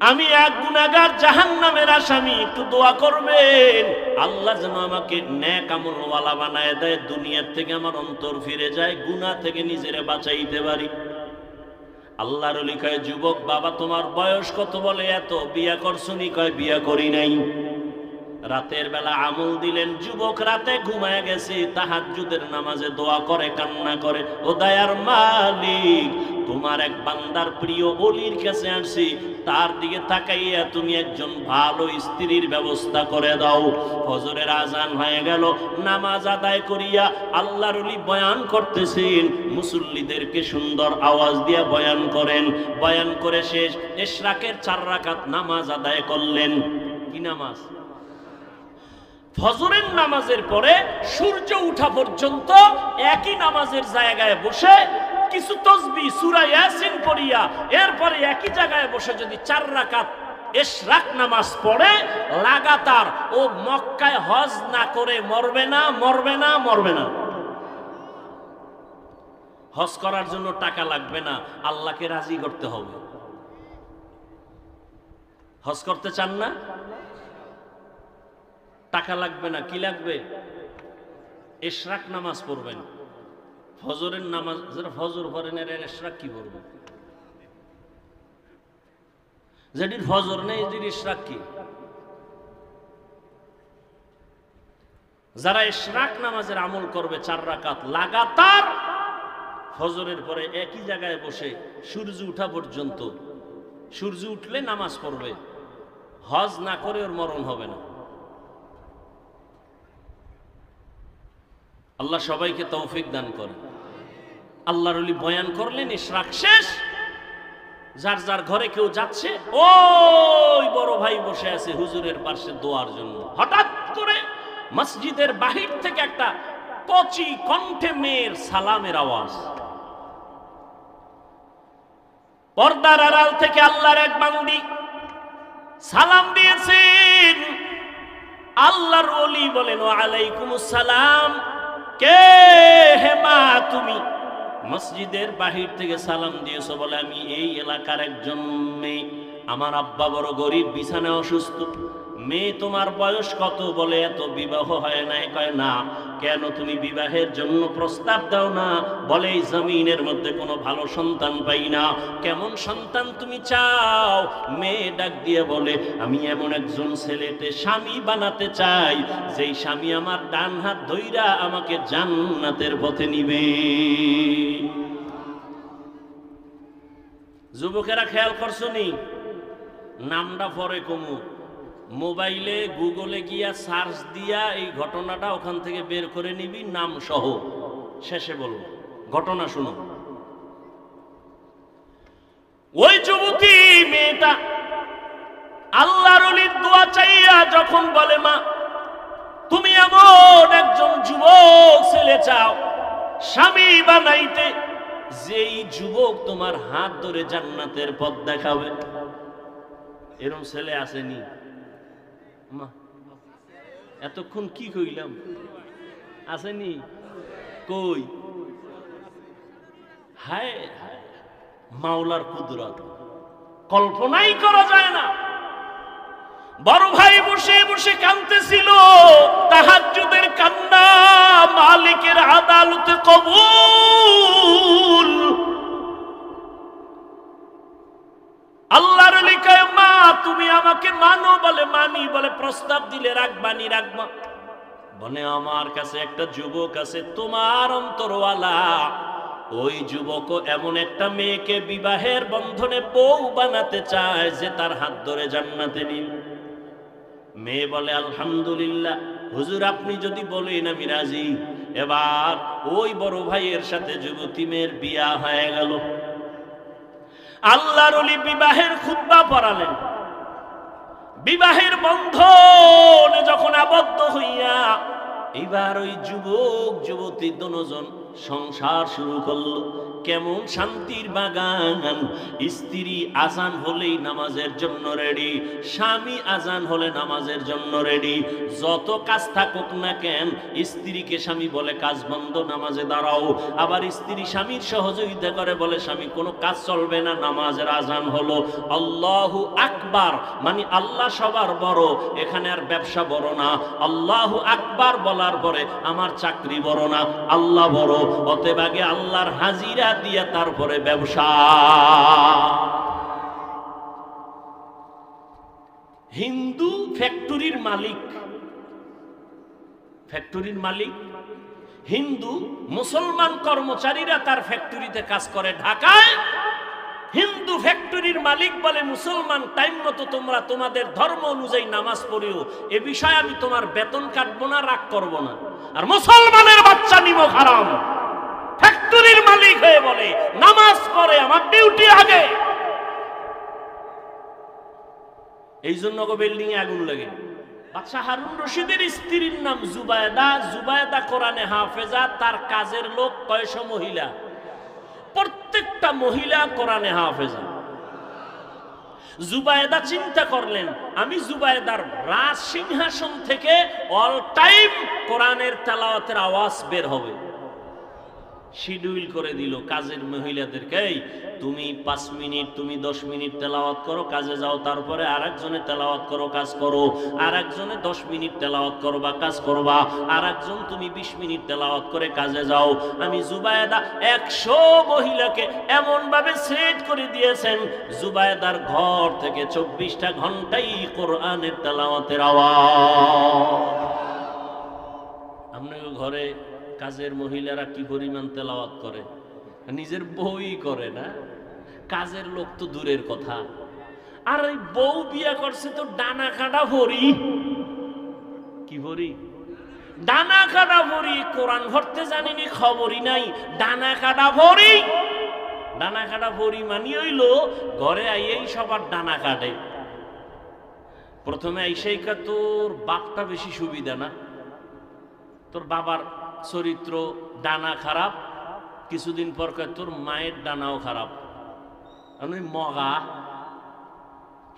আমি এক গুনাহগার জাহান্নামের আসামি, একটু দোয়া করবেন আল্লাহ যেন আমাকে নেক আমলওয়ালা বানায় দেয়, দুনিয়ার থেকে আমার অন্তর ফিরে যায়, গুনাহ থেকে নিজেরে বাঁচাইতে পারি। আল্লাহর ওলি কয়, যুবক বাবা তোমার বয়স কত? বলে এত। বিয়া করছনি? কয় বিয়া করি নাই। রাতের বেলা আমল দিলেন, যুবক রাতে ঘুমায় গেছে, তাহাজ্জুদের নামাজে দোয়া করে, কান্না করে, ও দয়ার মালিক তোমার এক বান্দার প্রিয় ওলির কাছে আসছি, তার দিকে তাকাইয়া তুমি একজন ভালো স্ত্রীর ব্যবস্থা করে দাও। ফজরের আজান হয়ে গেল, নামাজ আদায় করিয়া আল্লাহর ওলি বয়ান করতেছেন, মুসল্লিদেরকে সুন্দর আওয়াজ দিয়া বয়ান করেন। বয়ান করে শেষ, ইশরাকের 4 রাকাত নামাজ আদায় করলেন। কি নামাজ? ফজরের নামাজের পরে সূর্য উঠা পর্যন্ত একই নামাজের জায়গায় বসে কিছু তাসবিহ সূরা ইয়াসিন পড়িয়া এরপরে একই জায়গায় বসে যদি 4 রাকাত ইশরাক নামাজ পড়ে, লাগাতার ও মক্কায় হজ না করে মরবে না, মরবে না, মরবে না। হজ করার জন্য টাকা লাগবে না, আল্লাহকে রাজি করতে হবে। হজ করতে চান না? টাকা লাগবে না, কি লাগবে? ইশরাক নামাজ পড়বেন। ফজরের নামাজ যারা ফজর পড়েন এরা ইশরাক কি পড়বে? যেটির ফজর নেই এটির ইশরাক কি? যারা ইশরাক নামাজের আমল করবে 4 রাকাত লাগাতার ফজরের পরে একই জায়গায় বসে সূর্য উঠা পর্যন্ত, সূর্য উঠলে নামাজ পড়বে, হজ না করে ওর মরণ হবে না। আল্লাহ সবাইকে তৌফিক দান করে। আল্লাহর ওলি বয়ান করলেন, ইশরাক শেষ, যার যার ঘরে কেউ যাচ্ছে, ওই বড় ভাই বসে আছে হুজুরের পাশে দোয়ার জন্য। হঠাৎ করে মসজিদের বাহির থেকে একটা কচি কণ্ঠে মেয়ের সালামের আওয়াজ। পর্দার আড়াল থেকে আল্লাহর এক বান্দি সালাম দিয়েছেন। আল্লাহর ওলি বলেন, ওয়া আলাইকুমুস সালাম। কে হে মা তুমি? মসজিদের বাহির থেকে সালাম দিয়েছো? বলে আমি এই এলাকার একজন মেয়ে, আমার আব্বা বড় গরিব, বিছানায় অসুস্থ। মেয়ে তোমার বয়স কত? বলে এত, বিবাহ হয় নাই। কয় না, কেন তুমি বিবাহের জন্য প্রস্তাব দাও না? বলে এই জমিনের মধ্যে কোনো ভালো সন্তান পাই না, কেমন সন্তান তুমি চাও? মেয়ে ডাক দিয়ে বলে, আমি এমন একজন ছেলেতে স্বামী বানাতে চাই, যেই স্বামী আমার ডান হাত ধইরা আমাকে জান্নাতের পথে নিবে। যুবকেরা খেয়াল করছো নি? নামটা পরে কমু, মোবাইলে গুগলে গিয়া সার্চ দিয়া এই ঘটনাটা ওখান থেকে বের করে নিবি, নাম সহ। শেষে বলবো ঘটনা শুনো। ওই যুবতী মেয়েটা আল্লাহর ওলির দোয়া চাইয়া যখন বলে, মা তুমি এমন একজন যুবক ছেলে চাও স্বামী বানাইতে, যেই যুবক তোমার হাত ধরে জান্নাতের পথ দেখাবে, এরকম ছেলে আসেনি? মা এতক্ষণ কি কইলাম? আসেনি? কই? হায় হায়, মাওলার কুদরত কল্পনাই করা যায় না। বড় ভাই বসে বসে কাঁদতেছিল, তাহাজ্জুদের কান্না মালিকের আদালতে কবুল। আল্লাহর ওলি কয়, মা তুমি আমাকে মানো? বলে মানি। বলে প্রস্তাব দিলে রাখবানি? রাখবা। বলে আমার কাছে একটা যুবক আছে তোমার অন্তরওয়ালা, ওই যুবকও এমন একটা মেয়েকে বিবাহের বন্ধনে বউ বানাতে চায় যে তার হাত ধরে জান্নাতে নিবে। মেয়ে বলে, আলহামদুলিল্লাহ হুজুর, আপনি যদি বলেন আমি রাজি। এবার ওই বড় ভাইয়ের সাথে যুবতী মেয়ের বিয়া হয়ে গেল। আল্লাহর ওলি বিবাহের খুতবা পড়ালেন। বিবাহের বন্ধনে যখন আবদ্ধ হইয়া এবার ওই যুবক যুবতী দুজন সংসার শুরু করলো। কেমন শান্তির বাগান। স্ত্রী আজান হলেই নামাজের জন্য রেডি, স্বামী আজান হলে নামাজের জন্য রেডি। যত কাজ থাকুক না কেন, স্ত্রীকে স্বামী বলে কাজ বন্ধ, নামাজে দাঁড়াও। আবার স্ত্রী স্বামীর সহযোগিতা করে, বলে স্বামী কোনো কাজ চলবে না, নামাজের আজান হলো। আল্লাহু আকবার মানে আল্লাহ সবার বড়, এখানে আর ব্যবসা বড় না। আল্লাহু আকবার বলার পরে আমার চাকরি বড় না, আল্লাহ বড়। অতএব আগে আল্লাহর হাজিরা দিয়ে তারপরে ব্যবসা। হিন্দু ফ্যাক্টরির মালিক, ফ্যাক্টরির মালিক হিন্দু, মুসলমান কর্মচারীরা তার ফ্যাক্টরিতে কাজ করে ঢাকায়। হিন্দু ফ্যাক্টরির মালিক বলে মুসলমান টাইম মতো তোমরা তোমাদের ধর্ম অনুযায়ী নামাজ পড়িও, এ বিষয়ে আমি তোমার বেতন কাটবো না, রাগ করব না। আর মুসলমানের বাচ্চা নিমো হারাম ফ্যাক্টরির মালিক হয়ে বলে নামাজ পড়ে আমার ডিউটি আগে। এই জন্য বিল্ডিং এ আগুন লাগে। বাদশা হারুন রশিদের স্ত্রীর নাম জুবায়দা। জুবায়দা কোরআনে হাফেজা, তার কাজের লোক কয়শো মহিলা, প্রত্যেকটা মহিলা কোরআনে হাফেজা। জুবায়দা চিন্তা করলেন আমি জুবায়দার রাজ সিংহাসন থেকে অল টাইম কোরআনের তেলাওয়াতের আওয়াজ বের হবে। শিডিউল করে দিল কাজের মহিলাদেরকে, তুমি 5 মিনিট, তুমি 10 মিনিট তেলাওয়াত করো, কাজে যাও। তারপরে আরেকজনে তেলাওয়াত করো, কাজ করো। আরেকজনে 10 মিনিট তেলাওয়াত করবা, কাজ করবা। আরেকজন তুমি 20 মিনিট তেলাওয়াত করে কাজে যাও। আমি জুবায়দা 100 মহিলাকে এমন ভাবে সেট করে দিয়েছেন, জুবায়দার ঘর থেকে 24টা ঘন্টাই কোরআনের তেলাওয়াতের আওয়াজ। আপনার ঘরে কাজের মহিলারা কি পরিমাণ তেলাওয়াত করে, নিজের বউই করে না, কাজের লোক তো দূরের কথা। আর ওই বউ বিয়া করছে তো ডানা কাটা ভরি, কি ভরি, ডানা কাটা ভরি। কোরআন ভরতে জানিনি খবরই নাই, ডানা কাটা ভরি। ডানা কাটা ভরি মানি হইল ঘরে আইয়েই সবার ডানা কাটে। প্রথমে আইসাই কা তোর বাপটা বেশি সুবিধা না, তোর বাবার চরিত্র ডানা খারাপ। কিছুদিন পর কয় তোর মায়ের ডানাও খারাপ। আমি মগা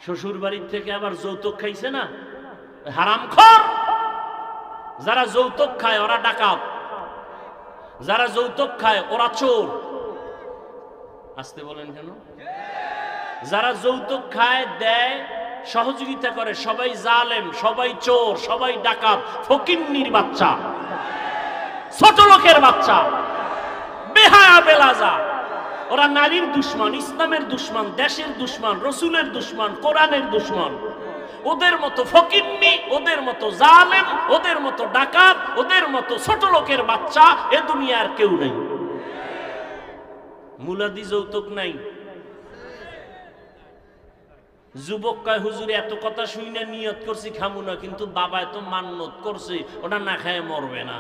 শ্বশুর বাড়ির থেকে আবার যৌতুক খাইছে না, হারামখোর। যারা যৌতুক খায় ওরা ডাকাত, যারা যৌতুক খায় ওরা চোর। আসতে বলেন কেন? যারা যৌতুক খায়, দেয়, সহযোগিতা করে, সবাই জালেম, সবাই চোর, সবাই ডাকাত, ফকিন্নির বাচ্চা, ছোট লোকের বাচ্চা, বেহায়া বেলাজা। ওরা নারীর দুশ্মন, ইসলামের দুশ্মন, দেশের দুশ্মন, রসুলের দুশ্মন, কোরআনের দুশ্মন। ওদের মতো ফকিন্নি, ওদের মতো জালেম, ওদের মতো ডাকাত, ওদের মতো ছোট লোকের বাচ্চা এ দুনিয়ার কেউ নেই। মুলাদি যৌতুক নাই। যুবক কয় হুজুর এত কথা শুই না, নিয়ত করছি খামু না, কিন্তু বাবা এত মান্নত করছে, ওটা না খায় মরবে না।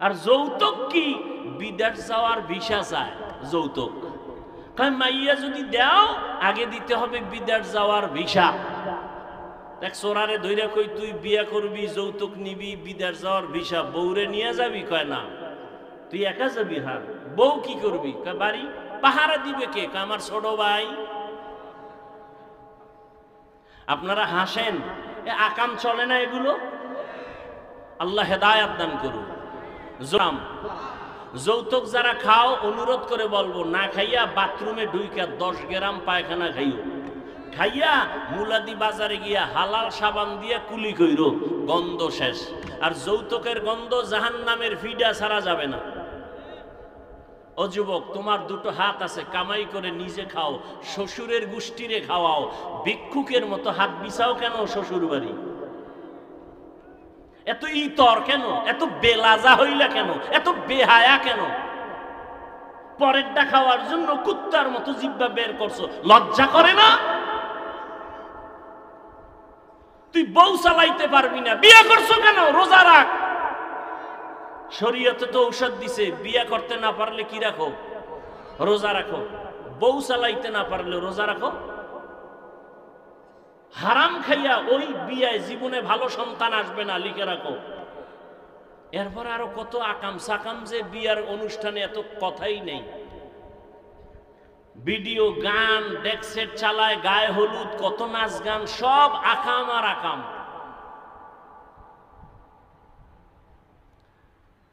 আর যৌতুক কি? বিদেশ যাওয়ার ভিসা চায় যৌতুক। মাইয়া যদি দাও আগে দিতে হবে বিদেশ যাওয়ার ভিসা। দেখ সোরারে ধইরা কই তুই বিয়া করবি, যৌতুক নিবি, বিদেশ যাওয়ার ভিসা, বউরে নিয়ে যাবি? কয় না, তুই একা যাবি। হ্যাঁ, বউ কি করবি? কয় বাড়ি পাহারা দিবে কে? কয় আমার ছোট ভাই। আপনারা হাসেন, আকাম চলে না এগুলো? আল্লাহ হেদায়াত দান করুন। যৌতুক যারা খাও অনুরোধ করে বলবো, না খাইয়া বাথরুমে ঢুইকা 10 গ্রাম পায়খানা খাইও। খাইয়া মুলাদি বাজারে গিয়া হালাল সাবান দিয়া কুলি কইরো, গন্ধ শেষ। আর যৌতুকের গন্ধ জাহান্নামের ফিডা ছাড়া যাবে না। ও যুবক, তোমার দুটো হাত আছে, কামাই করে নিজে খাও, শ্বশুরের গোষ্ঠীরে খাওয়াও। ভিক্ষুকের মতো হাত বিছাও কেন শ্বশুর বাড়ি? এত ইতর কেন? এত বেলাজা হইলা কেন? এত বেহায়া কেন? পরেরটা খাওয়ার জন্য কুত্তার মতো জিহ্বা বের করছো, লজ্জা করে না? তুই বউ চালাইতে পারবি না, বিয়ে করছো কেন? রোজা রাখ। শরীয়তে তো ঔষধ দিছে, বিয়ে করতে না পারলে কি রাখো? রোজা রাখো। বউ চালাইতে না পারলে রোজা রাখো। হারাম খাইয়া ওই বিয়ায় জীবনে ভালো সন্তান আসবে না, লিখে রাখো। এরপর আরো কত আকাম সাকাম, যে বিয়ার অনুষ্ঠানে এত কথাই নেই। ভিডিও গান ডেক সেট চালায়, গায়ে হলুদ, কত নাচ গান, সব আকাম আর আকাম।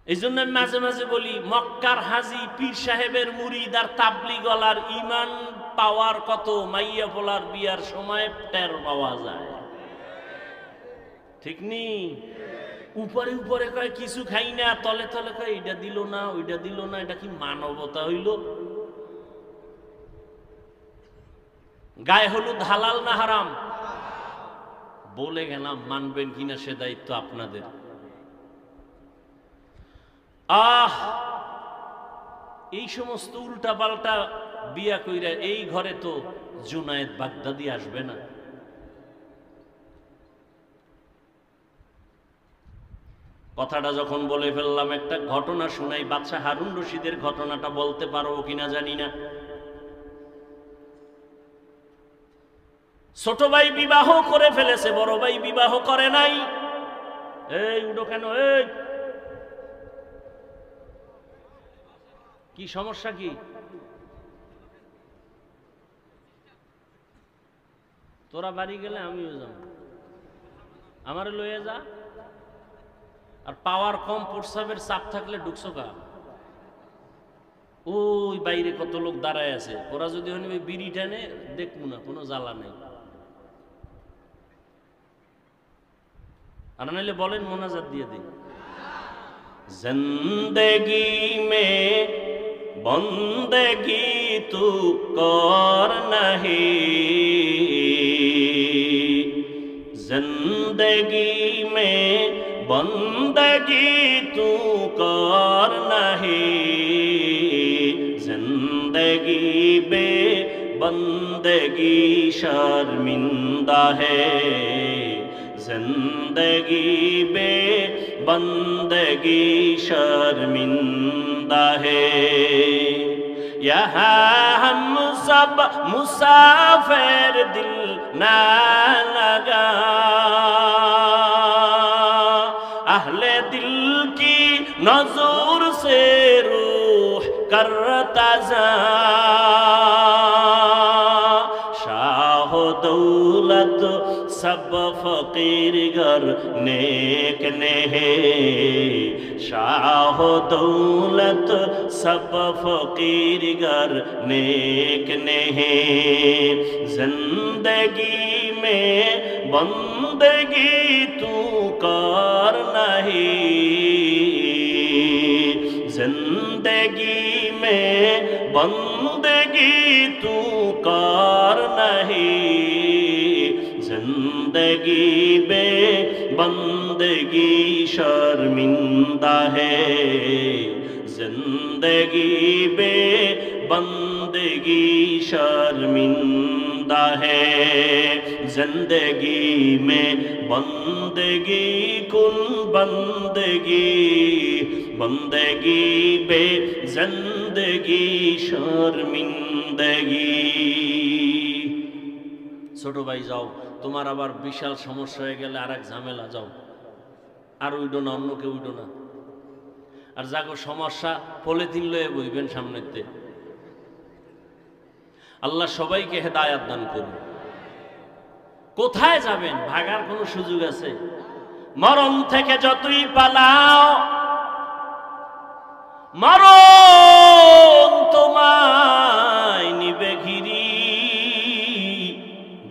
এই জন্য মাঝে মাঝে বলি, মক্কার হাজি, পীর সাহেবের মুরিদ আর তাবলিগলার ইমান পাওয়ার কত মাইয়া পোলার বিয়ার সময় টের পাওয়া যায়, ঠিক নি? উপরে উপরে কয় কিছু খাই না, তলে তলে কয় এটা দিল না, ওইটা দিল না। এটা কি মানবতা হইল? গায়ে হলুদ হালাল না হারাম? বলে গেলাম, মানবেন কিনা সে দায়িত্ব আপনাদের। এই সমস্ত উল্টা পাল্টা বিয়া কইরা এই ঘরে তো জুনায়েদ বাগদাদি আসবে না। কথাটা যখন বলে ফেললাম, একটা ঘটনা শুনাই। বাদশা হারুন রশিদের ঘটনাটা বলতে পারবো কিনা জানি না। ছোট ভাই বিবাহ করে ফেলেছে, বড় ভাই বিবাহ করে নাই। এই উঠো কেন? এই কি সমস্যা? কি তোরা বাড়ি গেলে আমিও যাব, আমারে লয়ে যা। আর পাওয়ার কম, প্রস্রাবের চাপ থাকলে ঢুকছো কা? ওই বাইরে কত লোক দাঁড়ায় আছে, ওরা যদি ওই বিড়ি টানে দেখবো না, কোনো জ্বালা নেই। আর নাইলে বলেন, মোনাজাত দিয়ে দিই। জিন্দেগি মে বন্দেগি তু কর নাহি, জিন্দেগি মে বন্দেগি তু কর নাহি, জিন্দেগি বে বন্দেগি শर्मिंदा है, जिंदगी बे बंदगी शर्मिंदा है। यहाँ हम सब मुसाफिर, दिल ना लगा, अहले दिल की नजर से रूह करता जा, शाह दौलत सब फकीर घर नेक ने है, शाह दौलत सब फकीर घर नेक ने है, जिंदगी में बंदगी तू कर नहीं, जिंदगी में बंदगी तू कर नहीं, जिंदगी बे बंदगी शर्मिंदा है, जिंदगी बे बंदगी शर्मिंदा है, जिंदगी में बंदगी कुन बंदगी, बंदगी बे जिंदगी शर्मिंदगी। ছোট ভাই যাও, তোমার আবার বিশাল সমস্যা হয়ে গেলে আর এক ঝামেলা, যাও আর উইডো না, অন্য কেউ উইডো না। আর যাগো সমস্যা পলিথিন লয়ে বইবেন সামনেতে। আল্লাহ সবাইকে হেদায়াত দান করুন। কোথায় যাবেন? ভাগার কোনো সুযোগ আছে? মরণ থেকে যতই পালাও, মরণ তোমায় নিবে ঘিরি,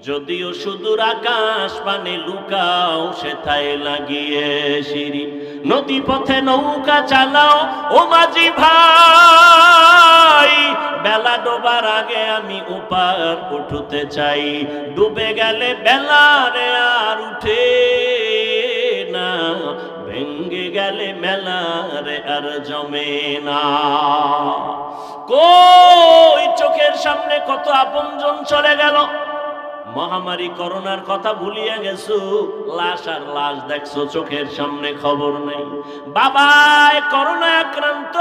যদিও সুদূর আকাশ পানে লুকাও, সেথায় লাগিয়ে সিঁড়ি। নদী পথে নৌকা চালাও ও মাঝি ভাই, বেলা ডোবার আগে আমি ওপার উঠতে চাই, ডুবে গেলে বেলারে আর উঠে না, ভেঙ্গে গেলে মেলারে আর জমে না। কই চোখের সামনে কত আপনজন চলে গেল, মহামারী করোনার কথা ভুলিয়ে গেছো, লাশ আর লাশ দেখছো চোখের সামনে, খবর নেই। বাবায় করোনা আক্রান্ত,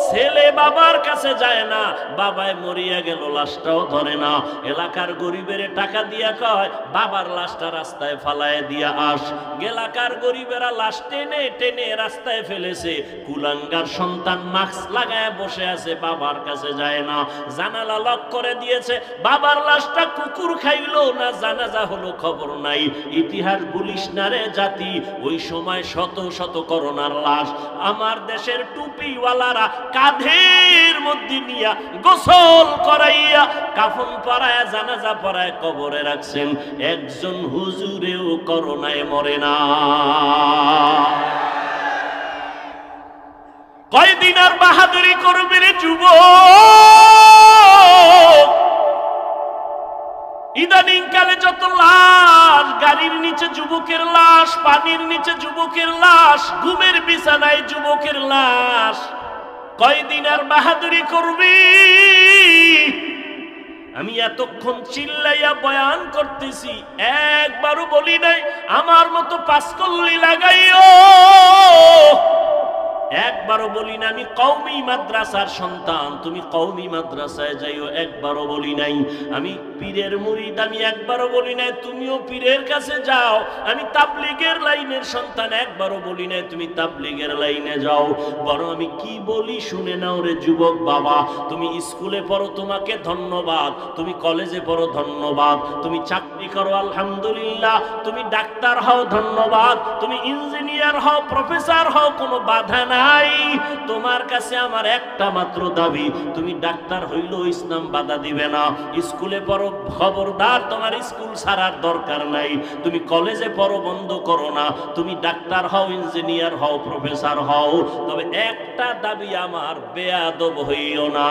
ছেলে বাবার কাছে যায় না, বাবায় মরিয়া গেল, লাশটাও ধরে না। এলাকার গরিবের টাকা দিয়া কয় বাবার লাশটা রাস্তায় ফালায় দিয়া আস। এলাকার গরিবেরা লাশ টেনে টেনে রাস্তায় ফেলেছে। কুলাঙ্গার সন্তান মাস্ক লাগায় বসে আছে, বাবার কাছে যায় না। জানালা লক করে দিয়েছে, বাবার লাশটা কুকুর খাইলো না জানাজা হলো খবর নাই। ইতিহাস বলিস না রে জাতি, ওই সময় শত শত করোনার লাশ আমার দেশের টুপিওয়ালারা কাঁধের মধ্যে নিয়া গোসল করাইয়া কাফন পরায় জানাজা পরায় কবরে রাখছেন। একজন হুজুরেও করোনায় মরে না। কয়দিন আর বাহাদুরি করবে রে যুবক? ইদানিং কালে যত লাশ, গাড়ির নিচে যুবকের লাশ, পানির নিচে যুবকের লাশ, ঘুমের বিছানায় যুবকের লাশ। কয়দিন আর বাহাদুরি করবি? আমি এতক্ষণ চিল্লাইয়া বয়ান করতেছি, একবারও বলি নাই আমার মতো পাঁচকল্লি লাগাইও, একবারও বলি না আমি কওমি মাদ্রাসার সন্তান তুমি কওমি মাদ্রাসায় যাইও, একবারও বলি নাই আমি পীরের মুরিদ, আমি একবারও বলি নাই তুমিও পীরের কাছে যাও। আমি তাবলীগের লাইনের সন্তান, একবারও বলি নাই তুমি তাবলীগের লাইনে যাও। বরং আমি কি বলি শুনে নাও রে যুবক বাবা, তুমি স্কুলে পড়ো তোমাকে ধন্যবাদ, তুমি কলেজে পড়ো ধন্যবাদ, তুমি চাকরি করো আলহামদুলিল্লাহ, তুমি ডাক্তার হও ধন্যবাদ, তুমি ইঞ্জিনিয়ার হও, প্রফেসর হও, কোনো বাধা নাই। তোমার কাছে আমার একটা মাত্র দাবি, তুমি ডাক্তার হইলেও ইসলাম বাধা দিবে না। স্কুলে পড়ো, খবরদার তোমার স্কুল ছাড়ার দরকার নাই। তুমি কলেজে পড়ো, বন্ধ করো না। তুমি ডাক্তার হও, ইঞ্জিনিয়ার হও, প্রফেসর হও, তবে একটা দাবি আমার, বেয়াদব হইও না।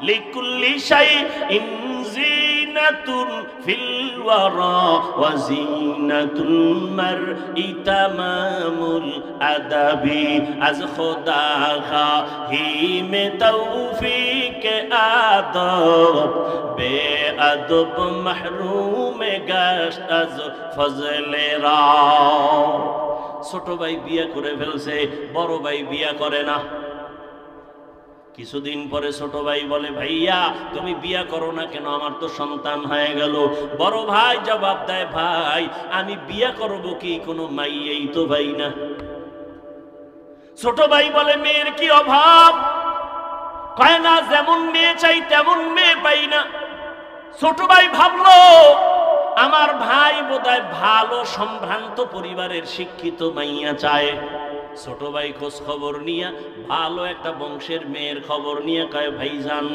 লিকুল্লি শাইইন জিনাতুন ফিল ওয়ারা ওয়া জিনাতুল মারই তামামুল আদাবি। আজ খোদা খাহি মে তৌফিক আদব, বেআদব মাহরুম গাশত আজ ফজলে রা। ছোট ভাই বিয়ে করে ফেলছে, বড় ভাই বিয়ে করে না। কিছুদিন পরে ছোট ভাই বলে, ভাইয়া তুমি বিয়া করো না কেন, আমার তো সন্তান হয়ে গেল। বড় ভাই জবাব দেয়, ভাই আমি বিয়া করব কি, কোনো মাইয়েই তো ভাই না। ছোট ভাই বলে, মেয়ের কি অভাব? কয় না, যেমন মেয়ে চাই তেমন মেয়ে পাই না। ছোট ভাই ভাবলো আমার ভাই বোধহয় ভালো সম্ভ্রান্ত পরিবারের শিক্ষিত মাইয়া চায়। ছোট ভাই খোঁজ খবর নিয়ে ভালো একটা বংশের মেয়ের খবর নিয়ে কয়, ভাইজান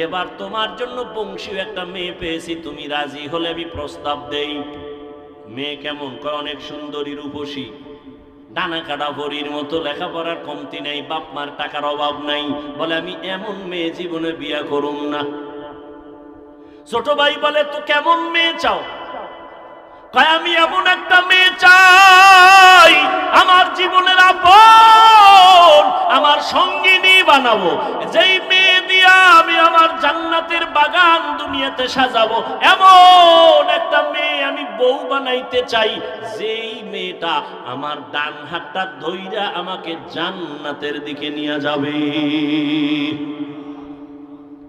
এবার তোমার জন্য বংশীয় একটা মেয়ে পেয়েছি, তুমি রাজি হলে আমি প্রস্তাব দেই। মেয়ে কেমন? কয় অনেক সুন্দরী, রূপসী, ডানা কাটা পরীর মতো, লেখাপড়ার কমতি নাই, বাপ মার টাকার অভাব নাই। বলে আমি এমন মেয়ে জীবনে বিয়া করুম না। ছোট ভাই বলে, তো কেমন মেয়ে চাও? কয় আমি এমন একটা মেয়ে চাই আমার জীবনের আপন, আমার সঙ্গিনী বানাবো, যেই মেয়ে দিয়া আমি আমার জান্নাতের বাগান দুনিয়াতে সাজাবো, এমন একটা মেয়ে আমি বউ বানাইতে চাই, যেই মেয়েটা আমার ডান হাতটা ধইরা আমাকে জান্নাতের দিকে নিয়ে যাবে।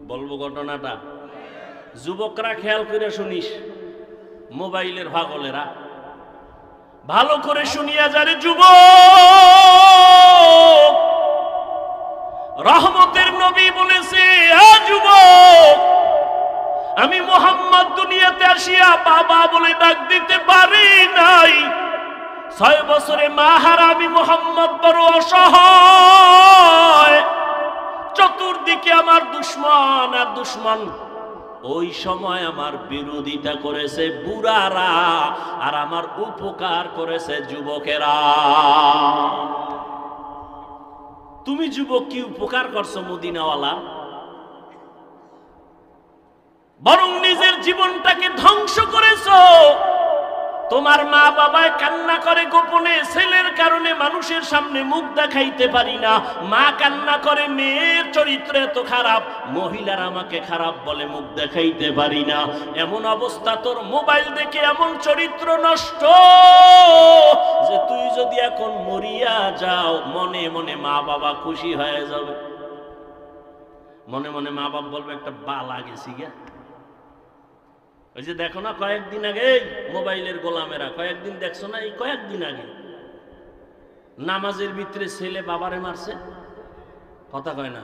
বলবো ঘটনাটা? যুবকরা খেয়াল করে শুনিস, মোবাইলের পাগলেরা ভালো করে শুনিয়া যারে যুবক, রহমতের নবী বলেছে, যুবক আমি মুহাম্মদ দুনিয়াতে আসিয়া বাবা বলে ডাক দিতে পারি নাই। 6 বছরে মা হারা আমি মুহাম্মদ বড় অসহায়, চতুর্দিকে আমার দুশ্মন আর দুশ্মন। ওই সময় আমার বিরোধিতা করেছে বুড়ারা, আর আমার উপকার করেছে যুবকেরা। তুমি যুবক কি উপকার করছো মদিনাওয়ালা? বরং নিজের জীবনটাকে ধ্বংস করেছো। তোমার মা বাবায় কান্না করে গোপনে, ছেলের কারণে মানুষের সামনে মুখ দেখাইতে পারি না। মা কান্না করে মেয়ের চরিত্র এত খারাপ, মহিলার আমাকে খারাপ বলে মুখ দেখাইতে পারি না। এমন অবস্থা তোর মোবাইল দেখে এমন চরিত্র নষ্ট যে তুই যদি এখন মরিয়া যাও মনে মনে মা বাবা খুশি হয়ে যাবে। মনে মনে মা বাবা বলবে একটা বালা গেছি গে। ওই যে দেখো না কয়েকদিন আগে মোবাইলের গোলামেরা, কয়েকদিন দেখছো না এই কয়েকদিন আগে নামাজের ভিতরে ছেলে বাবারে মারছে, কথা কয় না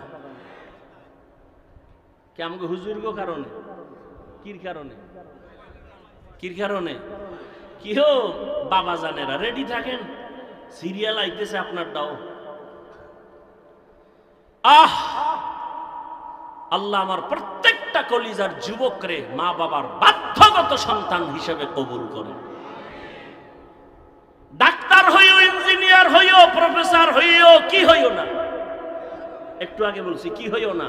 কি আমাকে হুজুরগো কারণে, কির কারণে, কির কারণে কি হো বাবা জানেরা রেডি থাকেন, সিরিয়াল আইতেছে আপনার দাও। আল্লাহ আমার প্রত্যেকটা কলিজার যুবকরে মা বাবার বাধ্যগত সন্তান হিসেবে কবুল করে। ডাক্তার হইও, ইঞ্জিনিয়ার হইও, প্রফেসর হইও, কি হইও না, একটু আগে বলছি কি হইও না,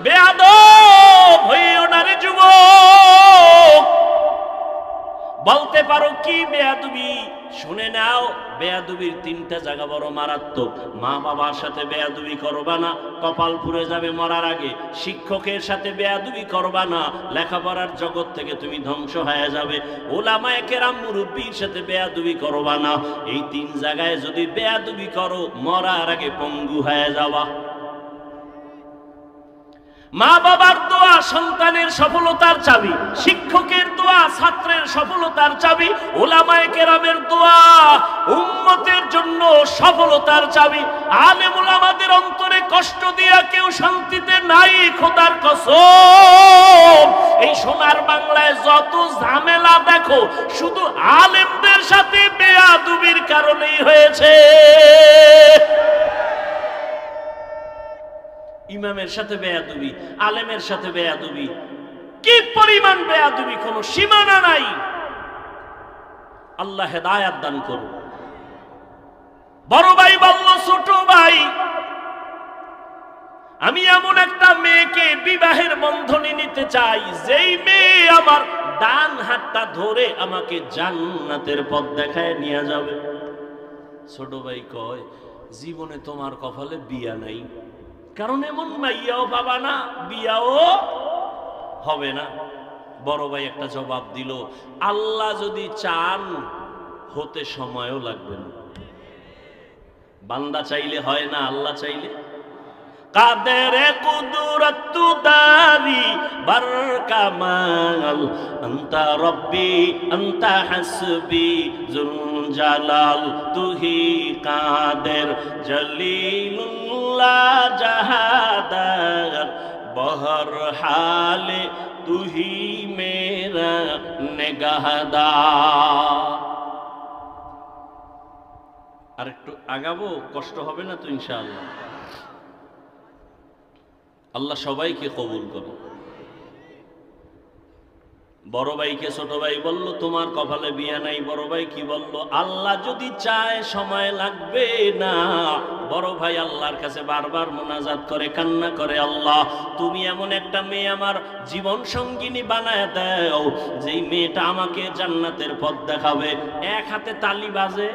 বেয়াদব হইও না রে যুবক। বলতে পারো কি বেয়াদবি, শুনে নাও, বেয়াদবির তিনটা জায়গা বড় মারাত্মক। মা বাবার সাথে বেয়াদবি করবা না, কপাল পুড়ে যাবে মরার আগে। শিক্ষকের সাথে বেয়াদবি করবা না, লেখাপড়ার জগৎ থেকে তুমি ধ্বংস হয়ে যাবে। ওলামায়ে কেরাম মুরব্বির সাথে বেয়াদবি করবা না। এই তিন জায়গায় যদি বেয়াদবি করো মরার আগে পঙ্গু হয়ে যাওয়া। মা বাবার দোয়া সন্তানের সফলতার চাবি, শিক্ষকের দোয়া ছাত্রের সফলতার চাবি, উলামায়ে কেরামের দোয়া উম্মতের জন্য সফলতার চাবি। আলেম উলামাদের অন্তরে কষ্ট দিয়া কেউ শান্তিতে নাই, খোদার কসম। এই সোনার বাংলায় যত ঝামেলা দেখো শুধু আলেমদের সাথে বেয়াদবির কারণেই হয়েছে। ইমামের সাথে বেয়াদবি, আলেমের সাথে বেয়াদবি, কি পরিমাণ বেয়াদবি, কোনো সীমানা নাই। আল্লাহ হেদায়াত দান করুন। বড় ভাই বলল ছোট ভাই আমি এমন একটা মেয়েকে বিবাহের বন্ধনে নিতে চাই যেই মেয়ে আমার ডান হাতটা ধরে আমাকে জান্নাতের পথ দেখায় নিয়ে যাবে। ছোট ভাই কয় জীবনে তোমার কপালে বিয়া নাই, কারণ এমন মাইয়াও পাবা না, বিয়াও হবে না। বড় ভাই একটা জবাব দিল, আল্লাহ যদি চান হতে সময়ও লাগবে না। বান্দা চাইলে হয় না, আল্লাহ চাইলে। কাদেরে কুদরত দারি বার কামাল আনতা রব্বি আনতা হাসবি জুল জালাল তুহি কাদের জলিলুল্লাহ জাহাদার বহর হালে তুহি মেরা নেগাহদার। আর একটু আগাবো, কষ্ট হবে না তো ইনশাআল্লাহ। আল্লাহ সবাইকে কবুল করে। বড় ভাইকে ছোট ভাই বলল তোমার কপালে বিয়া নাই। বড় ভাই কি বলল, আল্লাহ যদি চায় সময় লাগবে না। বড় ভাই আল্লাহর কাছে বারবার মোনাজাত করে, কান্না করে, আল্লাহ তুমি এমন একটা মেয়ে আমার জীবন সঙ্গিনী বানায় দাও যেই মেয়েটা আমাকে জান্নাতের পথ দেখাবে। এক হাতে তালি বাজে,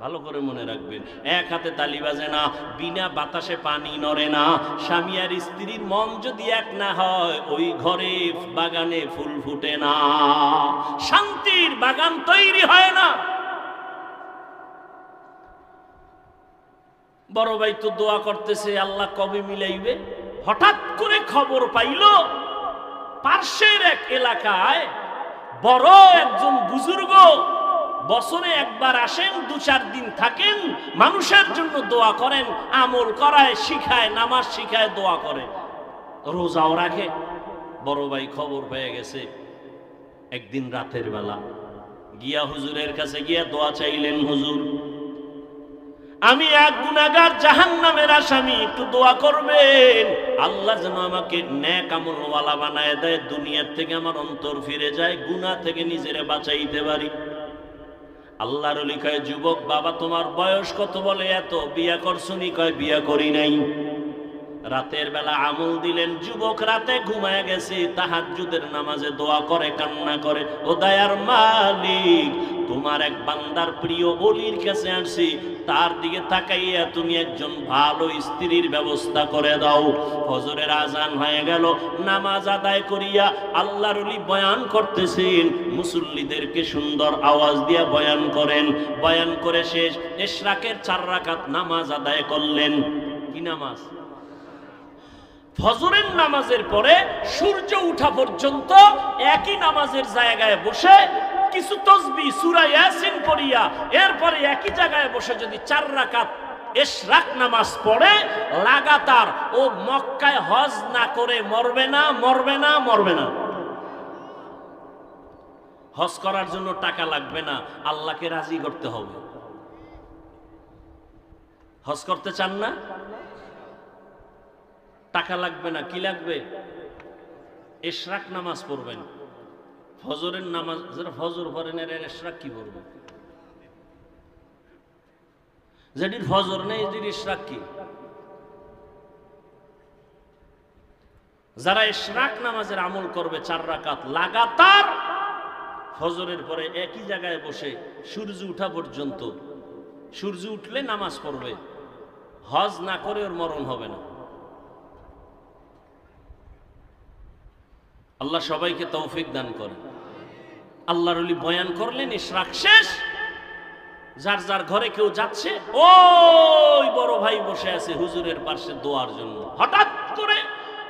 ভালো করে মনে রাখবেন, এক হাতে তালি বাজে না, বিনা বাতাসে পানি নড়ে না। স্বামী আর স্ত্রীর মন যদি এক না হয় ওই ঘরে বাগানে ফুল ফুটে না, শান্তির বাগান তৈরি হয় না। বড় ভাই তো দোয়া করতেছে আল্লাহ কবে মিলাইবে। হঠাৎ করে খবর পাইল পার্শ্বের এক এলাকায় বড় একজন বুজুর্গ বছরে একবার আসেন, 2-4 দিন থাকেন, মানুষের জন্য দোয়া করেন, আমল করায়, শিখায়, নামাজ শিখায়, দোয়া করে, রোজাও রাখে। বড় ভাই খবর পেয়ে গেছে। একদিন রাতের বেলা গিয়া হুজুরের কাছে গিয়া দোয়া চাইলেন, হুজুর আমি এক গুনাহগার জাহান্নামের আসামি, একটু দোয়া করবেন আল্লাহ যেন আমাকে নেক আমলওয়ালা বানায় দেয়, দুনিয়ার থেকে আমার অন্তর ফিরে যায়, গুনাহ থেকে নিজেরে বাঁচাইতে পারি। আল্লাহর ওলি কয়, যুবক বাবা তোমার বয়স কত? বলে এত। বিয়া করছনি? কয় বিয়া করি নাই। রাতের বেলা আমল দিলেন, যুবক রাতে ঘুমায় গেছে, তাহাজ্জুদের নামাজে দোয়া করে, কান্না করে, ও দয়ার মালিক, তোমার এক বান্দার প্রিয় ওলির কাছে আসছি, তার দিকে তাকাইয়া তুমি একজন ভালো স্ত্রীর ব্যবস্থা করে দাও। ফজরের আজান হয়ে গেল, নামাজ আদায় করিয়া আল্লাহর ওলি বয়ান করতেছেন, মুসল্লিদেরকে সুন্দর আওয়াজ দিয়া বয়ান করেন। বয়ান করে শেষ, ইশরাকের 4 রাকাত নামাজ আদায় করলেন। কি নামাজ? ফজরের নামাজের পরে সূর্য ওঠা পর্যন্ত একই নামাজের জায়গায় বসে কিছু তাসবিহ সূরা ইয়াসিন পড়িয়া এরপরে একই জায়গায় বসে যদি 4 রাকাত ইশরাক নামাজ পড়ে, লাগাতার ও মক্কায় হজ না করে মরবে না, মরবে না, মরবে না। হজ করার জন্য টাকা লাগবে না, আল্লাহকে রাজি করতে হবে। হজ করতে চান না? টাকা লাগবে না, কি লাগবে? ইশরাক নামাজ পড়বেন। ফজরের নামাজ যারা ফজর পড়েন এরা ইশরাক কি পড়বে? যেটির ফজর নেই এটির ইশরাক কি? যারা ইশরাক নামাজের আমল করবে 4 রাকাত লাগাতার ফজরের পরে একই জায়গায় বসে সূর্য ওঠা পর্যন্ত, সূর্য উঠলে নামাজ পড়বে, হজ না করে ওর মরণ হবে না। আল্লাহ সবাইকে তৌফিক দান করে। আল্লাহর ওলি বয়ান করলেন, ইশরাক শেষ, যার যার ঘরে কেউ যাচ্ছে, ওই বড় ভাই বসে আছে হুজুরের পাশে দোয়ার জন্য। হঠাৎ করে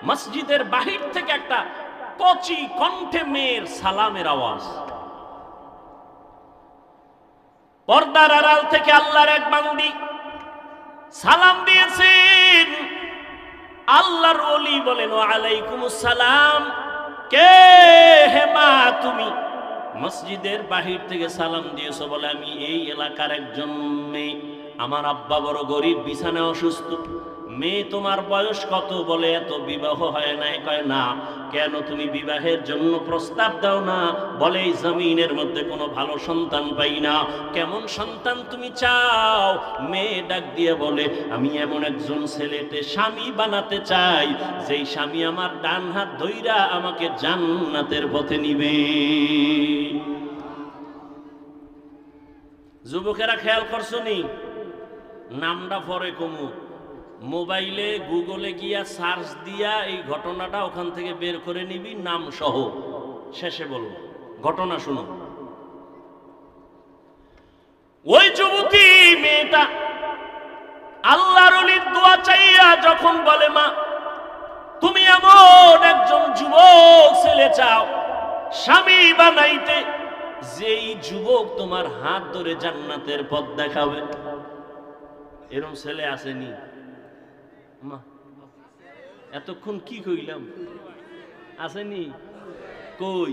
মসজিদের বাহির থেকে একটা কচি কণ্ঠে মেয়ের সালামের আওয়াজ। পর্দার আড়াল থেকে আল্লাহর এক বান্দি সালাম দিয়েছেন। আল্লাহর ওলি বলেন, ওয়া আলাইকুমুস সালাম। কে হে মা তুমি? মসজিদের বাহির থেকে সালাম দিয়েছো বলে আমি এই এলাকার একজন মেয়ে, আমার আব্বা বড় গরিব, বিছানায় অসুস্থ। মেয়ে তোমার বয়স কত? বলে এত, বিবাহ হয় নাই। কয় না। কেন তুমি বিবাহের জন্য প্রস্তাব দাও না? বলে এই জমিনের মধ্যে কোনো ভালো সন্তান পাই না। কেমন সন্তান তুমি চাও? মেয়ে ডাক দিয়ে বলে, আমি এমন একজন ছেলেতে স্বামী বানাতে চাই, যেই স্বামী আমার ডান হাত ধইরা আমাকে জান্নাতের পথে নিবে। যুবকেরা খেয়াল করছো নি? নামটা পরে কমু, মোবাইলে গুগলে গিয়া সার্চ দিয়া এই ঘটনাটা ওখান থেকে বের করে নিবি, নাম সহ। শেষে বলবো ঘটনা শুনো। ওই যুবতী মেয়েটা আল্লাহর ওলির দোয়া চাইয়া যখন বলে, মা তুমি এমন একজন যুবক ছেলে চাও স্বামী বানাইতে, যেই যুবক তোমার হাত ধরে জান্নাতের পথ দেখাবে। এরকম ছেলে আসেনি? মা এতক্ষণ কি কইলাম? আসেনি? কই?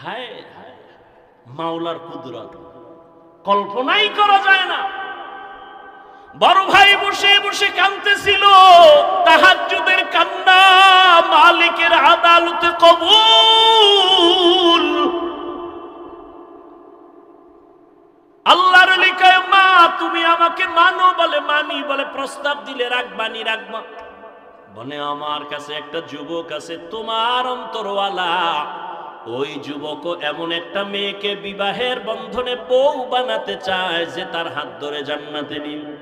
হায় হায়, মাওলার কুদরত কল্পনাই করা যায় না। বড় ভাই বসে বসে কাঁদতেছিল, তাহাজ্জুদের কান্না মালিকের আদালতে কবুল। আল্লাহর ওলি কয়, মা তুমি আমাকে মানো? বলে মানি। বলে প্রস্তাব দিলে রাখবানি? রাখবা। বলে আমার কাছে একটা যুবক আছে তোমার অন্তরওয়ালা, ওই যুবক এমন একটা মেয়েকে বিবাহের বন্ধনে বউ বানাতে চায় যে তার হাত ধরে জান্নাতে নিবে।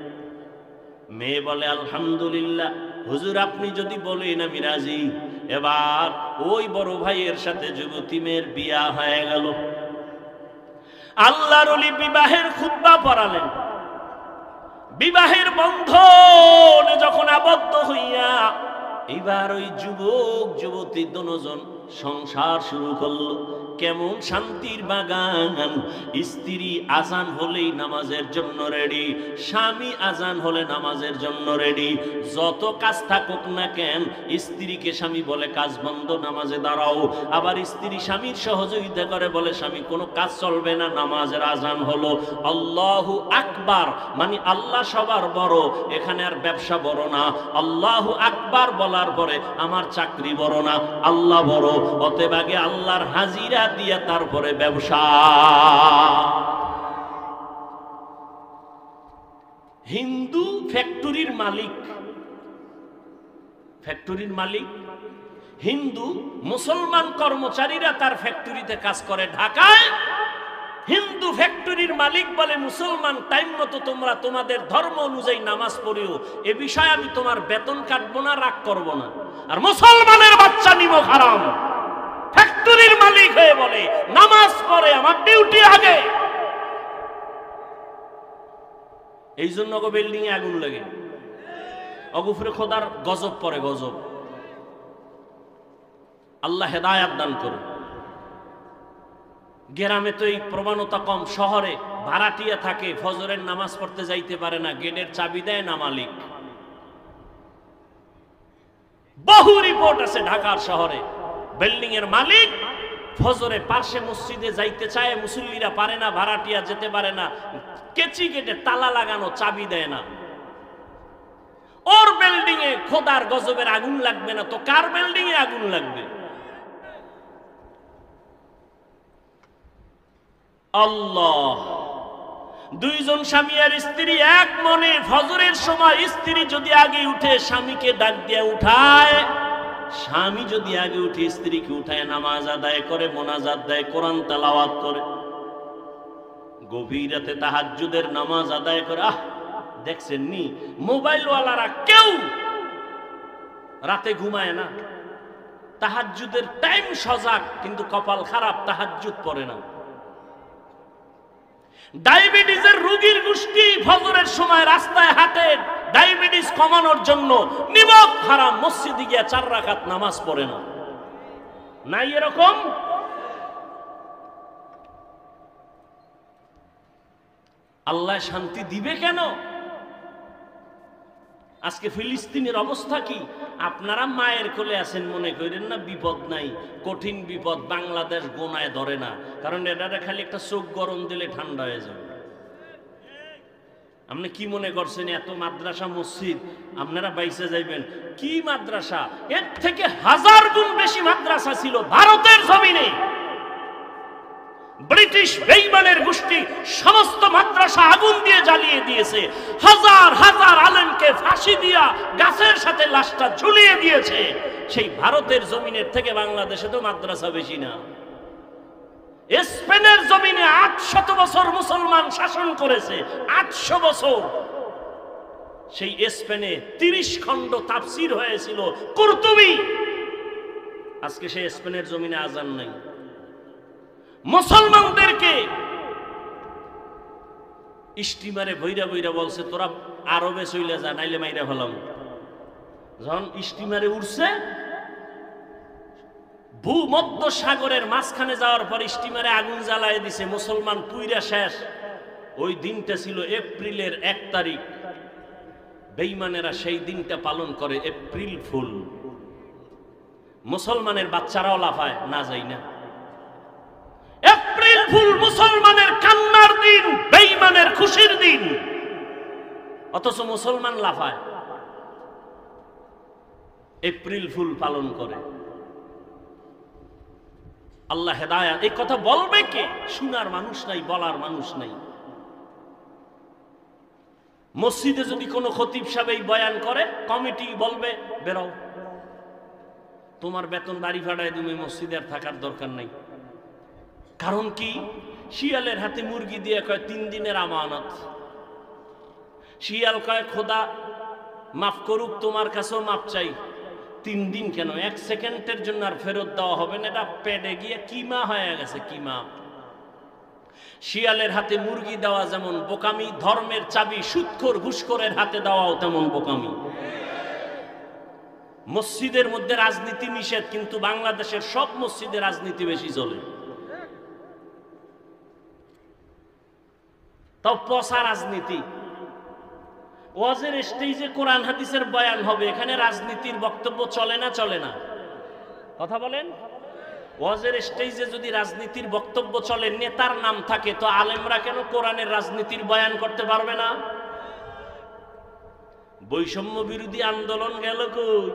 মেয়ে বলে, আলহামদুলিল্লাহ হুজুর, আপনি যদি বলেন আমি রাজি। এবার ওই বড় ভাইয়ের সাথে যুবতী মেয়ের বিয়া হয়ে গেল। আল্লাহর ওলি বিবাহের খুতবা পড়ালেন। বিবাহের বন্ধনে যখন আবদ্ধ হইয়া এবার ওই যুবক যুবতী দুজন সংসার শুরু করলো। কেমন শান্তির বাগান! স্ত্রী আজান হলেই নামাজের জন্য রেডি, স্বামী আজান হলে নামাজের জন্য রেডি। যত কাজ থাকুক না কেন, স্ত্রীকে স্বামী বলে কাজ বন্ধ, নামাজে দাঁড়াও। আবার স্ত্রী স্বামীর সহযোগিতা করে, বলে স্বামী কোনো কাজ চলবে না, নামাজের আজান হলো। আল্লাহু আকবার মানে আল্লাহ সবার বড়, এখানে আর ব্যবসা বড় না। আল্লাহু আকবার বলার পরে আমার চাকরি বড় না, আল্লাহ বড়। অতএব আগে আল্লাহর হাজিরা দিয়া তারপরে ব্যবসা। হিন্দু ফ্যাক্টরির মালিক ফ্যাক্টরির মালিক হিন্দু, মুসলমান কর্মচারীরা তার ফ্যাক্টরিতে কাজ করে ঢাকায়। হিন্দু ফ্যাক্টরির মালিক বলে মুসলমান টাইম মতো তোমরা তোমাদের ধর্ম অনুযায়ী নামাজ পড়িও, এ বিষয়ে আমি তোমার বেতন কাটবো না, রাগ করবো না। আর মুসলমানের বাচ্চা নিমক হারাম ফ্যাক্টরির মালিক হয়ে বলে নামাজ পড়ে আমার ডিউটি আগে। এই জন্য গো বিল্ডিং এ আগুন লাগে, অগুফরে খোদার গজব পড়ে, গজব। আল্লাহ হেদায়াত দান করুন। গ্রামে তো এই প্রবণতা কম, শহরে ভাড়াটিয়া থাকে, ফজরের নামাজ পড়তে যাইতে পারে না, গেটের চাবি দেয় না মালিক। বহু রিপোর্ট আছে ঢাকার শহরে, বিল্ডিং এর মালিক ফজরে পার্শ্বে মসজিদে যাইতে চায়, মুসল্লিরা পারে না, ভাড়াটিয়া যেতে পারে না, কেচি গেটে তালা লাগানো, চাবি দেয় না। ওর বিল্ডিং এ খোদার গজবের আগুন লাগবে না তো কার বিল্ডিং এ আগুন লাগবে? আল্লাহ। দুইজন স্বামী আর স্ত্রী এক মনে ফজরের সময় স্ত্রী যদি আগে উঠে স্বামীকে ডাক দিয়ে উঠায়, স্বামী যদি আগে উঠে স্ত্রীকে উঠায় নামাজ আদায় করে, মোনাজাত দেয়, কোরআন তেলাওয়াত করে, গভীর রাতে তাহাজ্জুদের নামাজ আদায় করে। আহ, দেখছেন নি মোবাইলওয়ালারা কেউ রাতে ঘুমায় না, তাহাজ্জুদের টাইম সজাগ, কিন্তু কপাল খারাপ, তাহাজ্জুদ পড়ে না। ডায়াবেটিসের রোগীর গোষ্ঠী ফজরের সময় রাস্তায় হাঁটে ডায়াবেটিস কমানোর জন্য, নিমক হারাম, মসজিদে গিয়ে 4 রাকাত নামাজ পড়ে না। নাই এরকম? আল্লাহ শান্তি দিবে কেন? আজকে ফিলিস্তিনের অবস্থা কি? আপনারা মায়ের কোলে আছেন মনে করেন না বিপদ নাই, কঠিন বিপদ। বাংলাদেশ গোনায় ধরে না, কারণ এটা খালি একটা চোখ গরম দিলে ঠান্ডা হয়ে যাবে। আপনি কি মনে করছেন এত মাদ্রাসা মসজিদ আপনারা বাইসে যাইবেন? কি মাদ্রাসা, এর থেকে 1000 গুণ বেশি মাদ্রাসা ছিল ভারতের জমিনে। ব্রিটিশ বেঈমানের গোষ্ঠী সমস্ত মাদ্রাসা আগুন দিয়ে জ্বালিয়ে দিয়েছে, হাজার হাজার আলেমকে ফাঁসি দিয়া গাছের সাথে লাশটা ঝুলিয়ে দিয়েছে। সেই ভারতের জমিনের থেকে বাংলাদেশে তো মাদ্রাসা বেশি না। স্পেনের জমিনে 800 বছর মুসলমান শাসন করেছে, 800 বছর। সেই স্পেনে 30 খণ্ড তাফসীর হয়েছিল কুরতুবী। আজকে সেই স্পেনের জমিনে আজান নাই। মুসলমানদেরকে স্টিমারে বইরা বইরা বলছে তোরা আরবে চলে যা, নাইলে মাইরা ফেলাম। যখন স্টিমারে উঠছে, ভূমধ্য সাগরের মাঝখানে যাওয়ার পর স্টিমারে আগুন জ্বালায় দিছে, মুসলমান পুইরা শেষ। ওই দিনটা ছিল এপ্রিলের 1 তারিখ। বেঈমানেরা সেই দিনটা পালন করে এপ্রিল ফুল। মুসলমানের বাচ্চারাও লাফায়, না যাই না। এপ্রিল ফুল মুসলমানের কান্নার দিন, বেঈমানের খুশির দিন, অথচ মুসলমান লাফায়, এপ্রিল ফুল পালন করে। আল্লাহ হেদায়াত। এই কথা বলবে কে? শোনার মানুষ নাই, বলার মানুষ নাই। মসজিদে যদি কোনো খতিব সাহেব এই বয়ান করে, কমিটি বলবে বেরো, তোমার বেতন বাড়ি ভাড়ায় তুমি মসজিদে আর থাকার দরকার নাই। কারণ কি? শিয়ালের হাতে মুরগি দিয়ে কয় 3 দিনের আমানত। শিয়াল কয় খোদা মাফ করুক, তোমার কাছেও মাপ চাই। 3 দিন কেন, 1 সেকেন্ডের জন্য আর ফেরত দেওয়া হবে না, এটা পেটে গিয়ে কিমা হয়ে গেছে, কিমা। শিয়ালের হাতে মুরগি দেওয়া যেমন বোকামি, ধর্মের চাবি সুদখোর ঘুষখোরের হাতে দেওয়াও তেমন বোকামি। মসজিদের মধ্যে রাজনীতি নিষেধ, কিন্তু বাংলাদেশের সব মসজিদে রাজনীতি বেশি চলে। তাও পচা রাজনীতি। ওয়াজের স্টেজে কোরআন হাদিসের বয়ান হবে, এখানে রাজনীতির বক্তব্য চলে না? চলে না? কথা বলেন। ওয়াজের স্টেজে যদি রাজনীতির বক্তব্য চলে, নেতার নাম থাকে, তো আলেমরা কেন কোরআনের রাজনীতির বয়ান করতে পারবে না? বৈষম্য বিরোধী আন্দোলন গেল কই?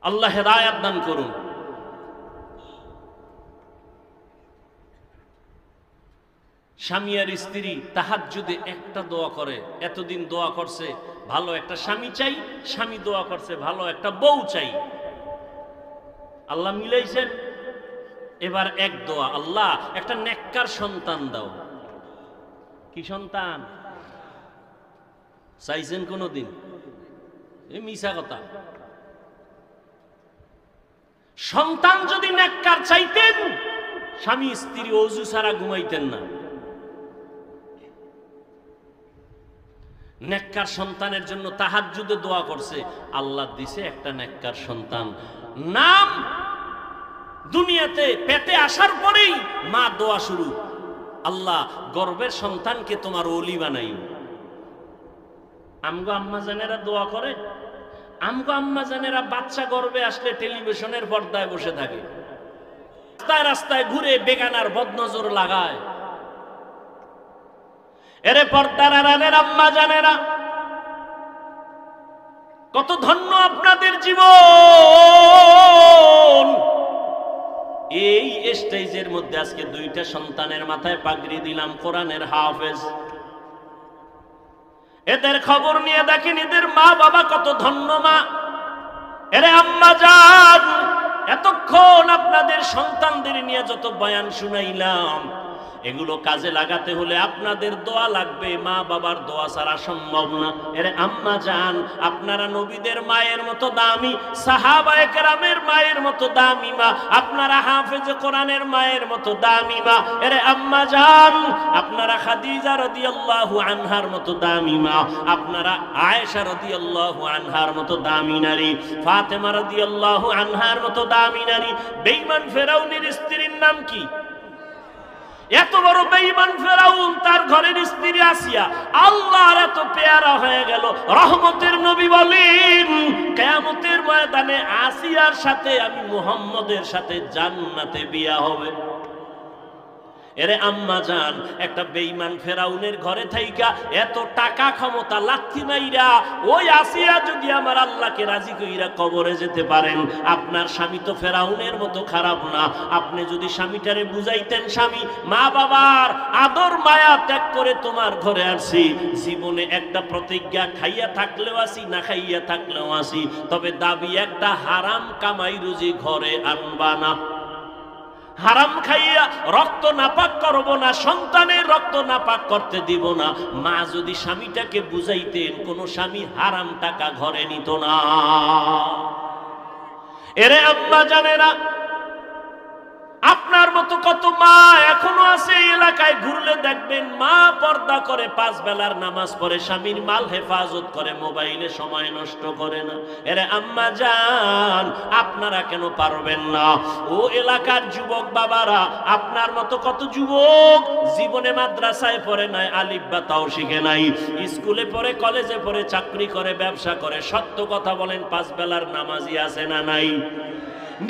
আল্লাহ হেদায়াত দান করুন। স্বামী আর স্ত্রী তাহাজ্জুদে একটা দোয়া করে, এতদিন দোয়া করছে ভালো একটা স্বামী চাই, স্বামী দোয়া করছে ভালো একটা বউ চাই, আল্লাহ মিলাইছেন। এবার এক দোয়া, আল্লাহ একটা নেককার সন্তান দাও। কি সন্তান চাইছেন কোনদিন? এই মিছা কথা। সন্তান যদি নেককার চাইতেন, স্বামী স্ত্রী ওযু ছাড়া ঘুমাইতেন না। নেককার সন্তানের জন্য তাহাজ্জুদে দোয়া করছে, আল্লাহ দিছে একটা নেককার সন্তান। নাম দুনিয়াতে পেটে আসার পরেই মা দোয়া শুরু, আল্লাহ গর্ভের সন্তানকে তোমার ওলি বানাই। আমগো আম্মা জানেরা দোয়া করে, আমগো আম্মা জানেরা বাচ্চা গর্ভে আসলে টেলিভিশনের পর্দায় বসে থাকে, রাস্তায় রাস্তায় ঘুরে বেগানার বদনজর লাগায়। এরে পর্দার আড়ালের আম্মা জানেরা, কত ধন্য আপনাদের জীবন। এই স্টেজের মধ্যে আজকে দুইটা সন্তানের মাথায় পাগড়ি দিলাম, কোরআনের হাফেজ। এদের খবর নিয়ে দেখেন এদের মা বাবা কত ধন্য মা। এরে আম্মা জান, এতক্ষণ আপনাদের সন্তানদের নিয়ে যত বয়ান শুনাইলাম, এগুলো কাজে লাগাতে হলে আপনাদের দোয়া লাগবে, মা বাবার দোয়া ছাড়া সম্ভব না। এরে আম্মা জান, আপনারা নবীদের মায়ের মতো দামি, সাহাবায়ে কেরামের মায়ের মতো দামি মা, আপনারা হাফেজে কোরআনের মায়ের মতো দামি মা। এরে আম্মা জান, আপনারা খাদিজা রাদিয়াল্লাহু আনহার মতো দামি মা, আপনারা আয়েশা রাদিয়াল্লাহু আনহার মতো দামি নারী, ফাতেমা রাদিয়াল্লাহু আনহার মতো দামি নারী। বেঈমান ফেরাউনের স্ত্রীর নাম কি? এত বড় বেঈমান ফেরাউন, তার ঘরের স্ত্রী আসিয়া আল্লাহর এত পেয়ারা হয়ে গেল। রহমতের নবী বলেন, কিয়ামতের ময়দানে আসিয়ার সাথে আমি মুহাম্মদের সাথে জান্নাতে বিয়া হবে। এরে আম্মা জান, একটা বেঈমান ফেরাউনের ঘরে থাইকা এত টাকা ক্ষমতা লাথি মাইরা ওই আসিয়া যদি আমার আল্লাহকে রাজি কইরা কবরে যেতে পারেন, আপনার স্বামী তো ফেরাউনের মতো খারাপ না। আপনি যদি স্বামীটারে বুঝাইতেন, স্বামী মা বাবার আদর মায়া ত্যাগ করে তোমার ঘরে আসি, জীবনে একটা প্রতিজ্ঞা, খাইয়া থাকলেও আসি না খাইয়া থাকলেও আসি, তবে দাবি একটা, হারাম কামাই রুজি ঘরে আনবা না। হারাম খাইয়া রক্ত নাপাক করব না, সন্তানের রক্ত নাপাক করতে দিব না। মা যদি স্বামীটাকে বুঝাইতেন, কোন স্বামী হারাম টাকা ঘরে নিত না। এরে আম্মা জানেরা, আপনার মতো কত মা এখনো আছে এলাকায়, ঘুরলে দেখবেন মা পর্দা করে, 5 বেলার নামাজ পড়ে, স্বামীর মাল হেফাজত করে, মোবাইলে সময় নষ্ট করে না। এরে আম্মা জান, আপনারা কেন পারবেন না? ও এলাকার যুবক বাবারা, আপনার মতো কত যুবক জীবনে মাদ্রাসায় পড়ে নাই, আলিফ বা তাও শিখে নাই, স্কুলে পড়ে, কলেজে পড়ে, চাকরি করে, ব্যবসা করে, সত্য কথা বলেন 5 বেলার নামাজি আছে না নাই?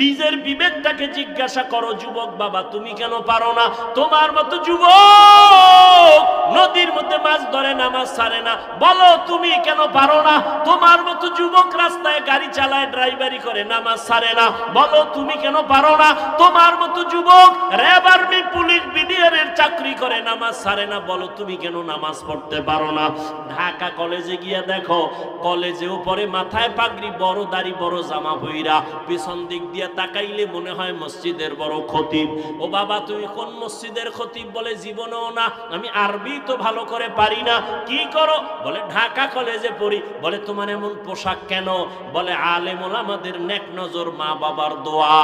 নিজের বিবেকটাকে জিজ্ঞাসা করো যুবক বাবা, তুমি কেন পারো না? তোমার মতো যুবক নদীর মধ্যে মাছ ধরে, নামাজ ছাড়ে না, বলো তুমি কেন পারো না? তোমার মতো যুবক রাস্তায় গাড়ি চালায়, ড্রাইভারি করে, নামাজ ছাড়ে না, বলো তুমি কেন পারো না? তোমার মতো যুবক র্যাব, আর্মি, পুলিশ, বিডিআরের চাকরি করে, নামাজ ছাড়ে না, বলো তুমি কেন নামাজ পড়তে পারো না? ঢাকা কলেজে গিয়া দেখো, কলেজেও পরে মাথায় পাগড়ি, বড় দাড়ি, বড় জামা পইরা, পিছন দিক দিয়ে তাকাইলে মনে হয় মসজিদের বড় খতিব। ও বাবা, তুমি কোন মসজিদের খতিব? বলে জীবনেও না, আমি আরবি তো ভালো করে পারি না। কি করো? বলে ঢাকা কলেজে পড়ি। বলে তোমার এমন পোশাক কেন? বলে আলেম ওলামাদের নেক নজর, মা বাবার দোয়া।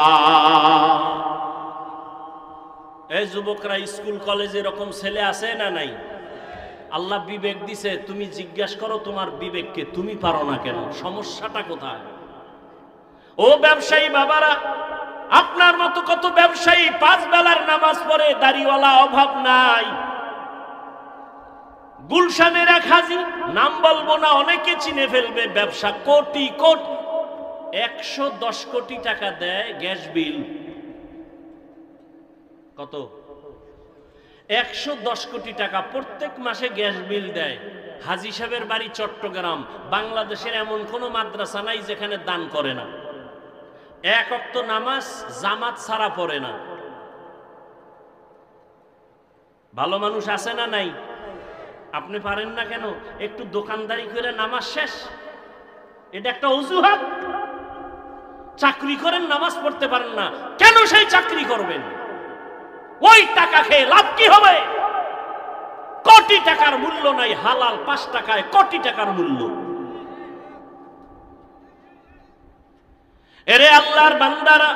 এই যুবকরা, স্কুল কলেজে এরকম ছেলে আছে না নাই? আল্লাহ বিবেক দিছে, তুমি জিজ্ঞাসা করো তোমার বিবেককে, তুমি পারো না কেন? সমস্যাটা কোথায়? ও ব্যবসায়ী বাবারা, আপনার মতো কত ব্যবসায়ী 5 বেলার নামাজ পড়ে, দাড়িওয়ালা অভাব নাই। গুলশানের এক হাজি, নাম বলবো না, অনেকে চিনে ফেলবে, ব্যবসা কোটি কোটি, 110 কোটি টাকা দেয় গ্যাস বিল। কত? 110 কোটি টাকা প্রত্যেক মাসে গ্যাস বিল দেয়। হাজি সাহেবের বাড়ি চট্টগ্রাম। বাংলাদেশের এমন কোন মাদ্রাসা নাই যেখানে দান করে না। 1 ওয়াক্ত নামাজ জামাত ছাড়া পড়ে না। ভালো মানুষ আছে না নাই? আপনি পারেন না কেন? একটু দোকানদারি করে নামাজ শেষ, এটা একটা অজুহাত। চাকরি করেন, নামাজ পড়তে পারেন না, কেন সেই চাকরি করবেন? ওই টাকা খেয়ে লাভ কি হবে? কোটি টাকার মূল্য নাই, হালাল 5 টাকায় কোটি টাকার মূল্য। এরে আল্লাহর বান্দারা,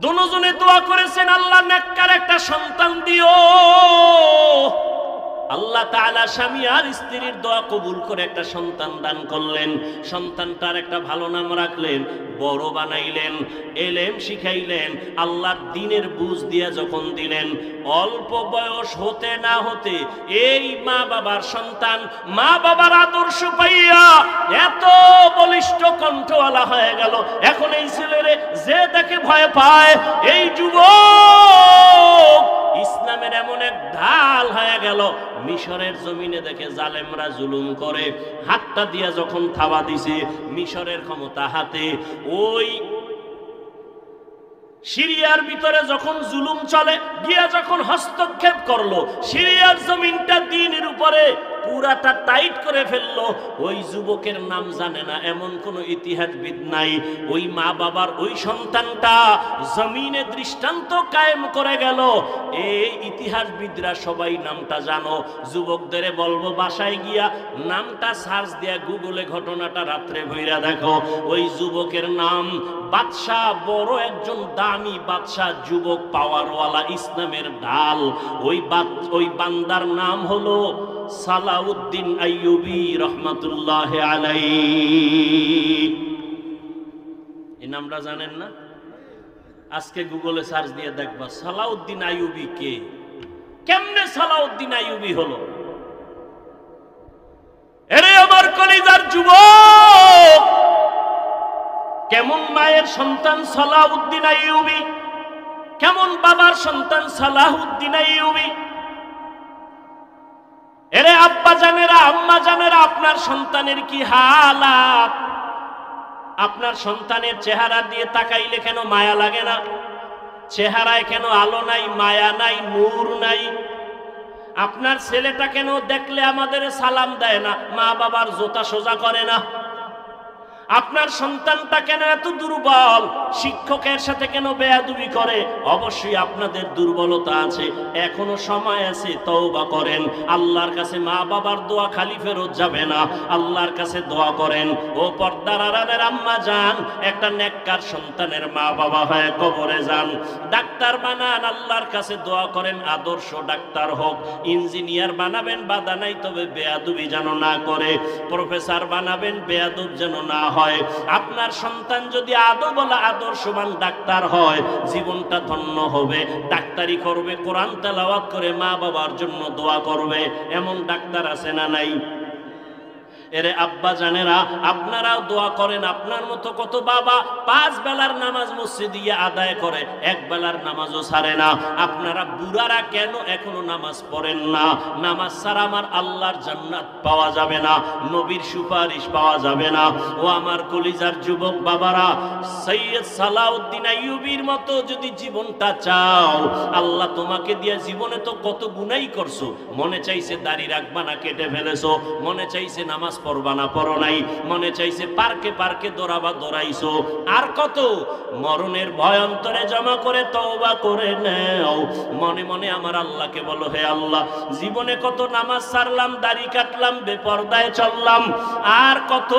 দুজনে দোয়া করেছেন, আল্লাহ নেককার একটা সন্তান দিও। আল্লাহ তাআলা স্বামী আর স্ত্রীর দোয়া কবুল করে একটা সন্তান দান করলেন। সন্তানটার একটা ভালো নাম রাখলেন, বড় বানাইলেন, এলেম শিখাইলেন, আল্লাহর দ্বীনের বুঝ দিয়া যখন দিলেন, অল্প বয়স হতে না হতে এই মা বাবার সন্তান মা বাবার আদর্শ পাইয়া এত বলিষ্ঠ কণ্ঠওয়ালা হয়ে গেল। এখন এই ছেলেরে যে তাকে ভয় পায়, এই যুবক ইসলামের এমন এক ঢাল হয়ে গেল। মিশরের জমিনে দেখে জালেমরা জুলুম করে, হাতটা দিয়া যখন থাবা দিছে, মিশরের ক্ষমতা হাতে, ওই সিরিয়ার ভিতরে যখন জুলুম চলে, গিয়া যখন হস্তক্ষেপ করলো, সিরিয়ার জমিনটা দ্বীনের উপরে পুরাটা টাইট করে ফেললো। ওই যুবকের নাম জানে না এমন কোন ইতিহাসবিদ নাই। ওই মা বাবার ওই সন্তানটা জমিনে দৃষ্টান্ত কায়েম করে গেল। এই ইতিহাসবিদরা সবাই নামটা জানো। যুবকদের বলবো বাসায় গিয়া নামটা সার্চ দিয়া গুগলে ঘটনাটা রাত্রে ভইরা দেখো। ওই যুবকের নাম বাদশাহ, বড় একজন দামি বাদশাহ, যুবক পাওয়ারওয়ালা, ইসলামের ঢাল। ওই বান্দার নাম হলো সালাউদ্দিন আইয়ুবী রহমাতুল্লাহ আলাইহি। এই নামটা জানেন না? আজকে গুগলে সার্চ দিয়ে দেখবা সালাউদ্দিন আইয়ুবী কে, কেমনে সালাউদ্দিন আইয়ুবী হলো। এরে আমার কলিজার যুবক, কেমন মায়ের সন্তান সালাউদ্দিন আইয়ুবী, কেমন বাবার সন্তান সালাউদ্দিন আইয়ুবী। এরে আব্বা জানেরা, আম্মা জানেরা, আপনার সন্তানের কি হালাত? আপনার সন্তানের চেহারা দিয়ে তাকাইলে কেন মায়া লাগে না? চেহারায় কেন আলো নাই, মায়া নাই, নূর নাই? আপনার ছেলেটা কেন দেখলে আমাদের সালাম দেয় না, মা বাবার জোতা সোজা করে না? আপনার সন্তানটা কেন এত দুর্বল, শিক্ষকের সাথে কেন বেয়াদবি করে? অবশ্যই আপনাদের দুর্বলতা আছে, এখনো সময় আছে, তওবা করেন। আল্লাহর কাছে মা বাবার দোয়া খালি ফেরত যাবে না, আল্লাহর কাছে দোয়া করেন। ও পর্দার আড়ালের আম্মা যান, একটা নেককার সন্তানের মা বাবা হয়ে কবরে যান, ডাক্তার বানান, আল্লাহর কাছে দোয়া করেন আদর্শ ডাক্তার হোক। ইঞ্জিনিয়ার বানাবেন, বাধা নাই, তবে বেয়াদবি যেন না করে। প্রফেসর বানাবেন, বেয়াদব যেন না হয়। আপনার সন্তান যদি আদবওয়ালা আদর্শবান ডাক্তার হয়, জীবনটা ধন্য হবে। ডাক্তারি করবে, কোরআন তেলাওয়াত করে মা বাবার জন্য দোয়া করবে, এমন ডাক্তার আছে না নাই? এরে আব্বা জানেরা, আপনারাও দোয়া করেন। আপনার মতো কত বাবা 5 বেলার নামাজ মসজিদে আদায় করে, 1 বেলার নামাজও ছাড়ে না। আপনারা বুড়ারা কেন এখনো নামাজ পড়েন না? নামাজ ছাড়া আমার আল্লাহর জান্নাত পাওয়া যাবে না, নবীর সুপারিশ পাওয়া যাবে না। ও আমার কলিজার যুবক বাবারা, সৈয়দ সালাউদ্দিন আইয়ুবীর মতো যদি জীবনটা চাও, আল্লাহ তোমাকে দিয়ে জীবনে তো কত গুনাই করছো। মনে চাইছে দাড়ি রাখবা না, কেটে ফেলেছো। মনে চাইছে নামাজ পড়বা না, পড়ো নাই। মনে চাইছে পার্কে পার্কে দৌড়াবা, দৌড়াইছো। আর কত মরণের ভয় অন্তরে জমা করে তওবা করে নাও। মনে মনে আমার আল্লাহকে বলো, হে আল্লাহ, জীবনে কত নামাজ ছাড়লাম, দাড়ি কাটলাম, বেপরদায় চললাম, আর কত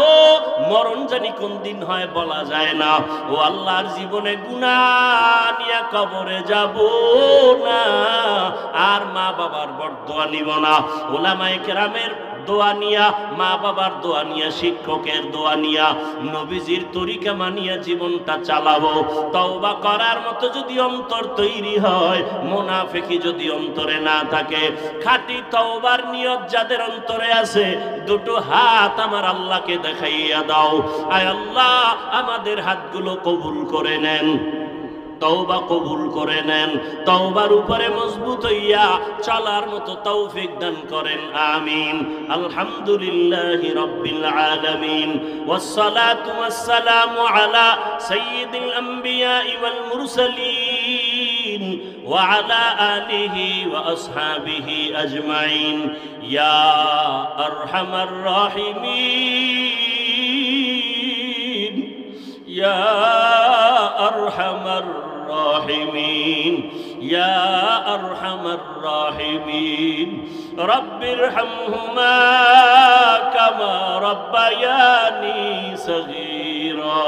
মরণ জানি কোন দিন হয় বলা যায় না। ও আল্লাহর জীবনে গুনাহ নিয়ে কবরে যাব না, আর মা বাবার বরদোয়া নিব না। উলামায়ে কেরামের দোয়া নিয়া, মা বাবার দোয়া নিয়া, শিক্ষকের দোয়া নিয়া, নবীজির তরিকা মানিয়া জীবনটা চালাবো। তওবা করার মতো যদি অন্তর তৈরি হয়, মুনাফিকি যদি অন্তরে না থাকে, খাঁটি তওবার নিয়ত যাদের অন্তরে আছে, দুটো হাত আমার আল্লাহকে দেখাইয়া দাও। আয় আল্লাহ, আমাদের হাতগুলো কবুল করে নেন, তওবা কবুল করে নেন, তওবার উপরে মজবুত হইয়া চলার মতো তৌফিক দান করেন, আমিন। আলহামদুলিল্লাহি রাব্বিল আলামিন, ওয়াসসালাতু ওয়াসসালামু আলা সাইয়্যিদিল আম্বিয়া ওয়াল মুরসালিন وعلى آله وأصحابه أجمعين يا أرحم الراحمين يا أرحم الراحمين يا أرحم الراحمين رب ارحمهما كما ربياني صغيرا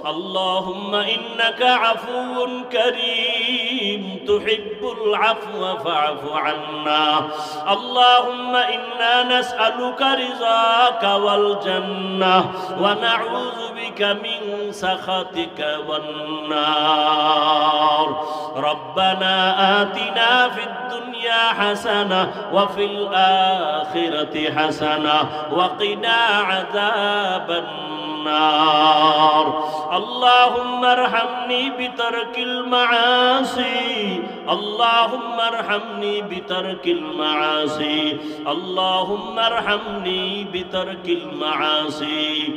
اللهم إنك عفو كريم تحب العفو فاعف عنا اللهم إنا نسألك رضاك والجنة ونعوذ بك من سخطك والنار ربنا آتنا في الدنيا حسنة وفي الآخرة حسنة وقنا عذاب النار اللهم ارحمني بترك المعاصي اللهم ارحمني بترك المعاصي اللهم ارحمني بترك المعاصي